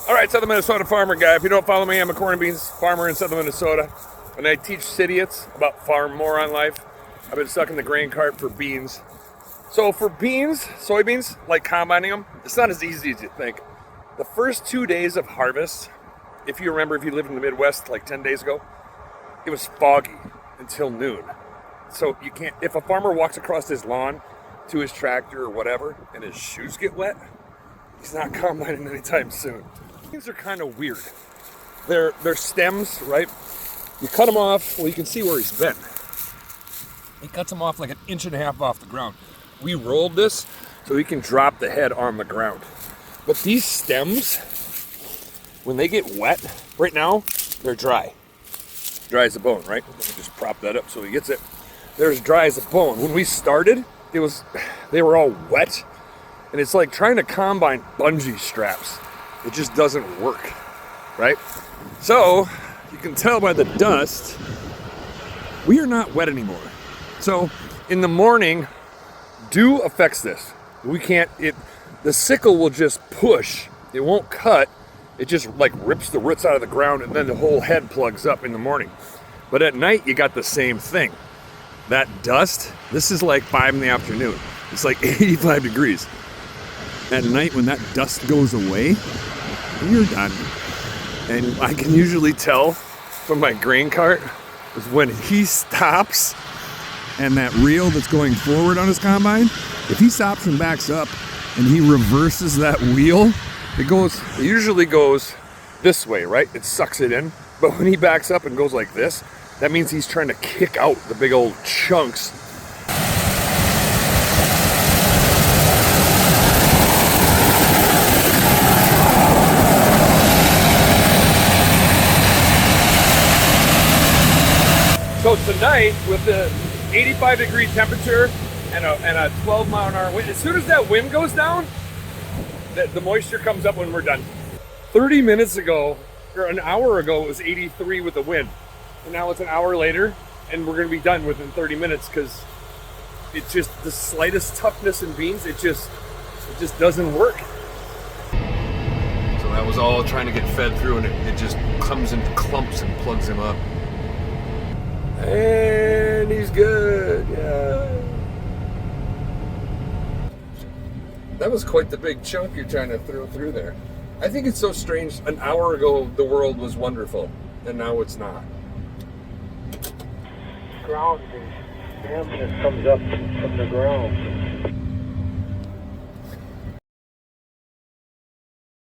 All right, Southern Minnesota farmer guy. If you don't follow me, I'm a corn and beans farmer in Southern Minnesota, and I teach idiots about farm moron life. I've been stuck in the grain cart for beans. So for beans, soybeans, like combining them, it's not as easy as you think. The first 2 days of harvest, if you remember, if you lived in the Midwest like 10 days ago, it was foggy until noon. So you can't, if a farmer walks across his lawn to his tractor or whatever, and his shoes get wet, he's not combining anytime soon. Things are kind of weird. They're stems, right? You cut them off, well, you can see where he's been. He cuts them off like 1.5 inches off the ground. We rolled this so he can drop the head on the ground. But these stems, when they get wet, right now, they're dry. Dry as a bone, right? Let me just prop that up so he gets it. They're as dry as a bone. When we started, they were all wet. And it's like trying to combine bungee straps. It just doesn't work, right? So, you can tell by the dust, we are not wet anymore. So, in the morning, dew affects this. The sickle will just push. It won't cut. It just like rips the roots out of the ground and then the whole head plugs up in the morning. But at night, you got the same thing. That dust, this is like 5 in the afternoon. It's like 85 degrees. At night, when that dust goes away, you're done. And I can usually tell from my grain cart is when he stops and that reel that's going forward on his combine, if he stops and backs up and he reverses that wheel, it usually goes this way, right? It sucks it in. But when he backs up and goes like this, that means he's trying to kick out the big old chunks. So tonight, with the 85-degree temperature and a 12-mile-an-hour wind, as soon as that wind goes down, the moisture comes up when we're done. 30 minutes ago, or an hour ago, it was 83 with the wind. And now it's an hour later, and we're going to be done within 30 minutes because it's just the slightest toughness in beans, it just doesn't work. So that was all trying to get fed through, and it just comes in clumps and plugs him up. And he's good, yeah. That was quite the big chunk you're trying to throw through there. I think it's so strange. An hour ago, the world was wonderful, and now it's not. Ground, the dampness comes up from the ground.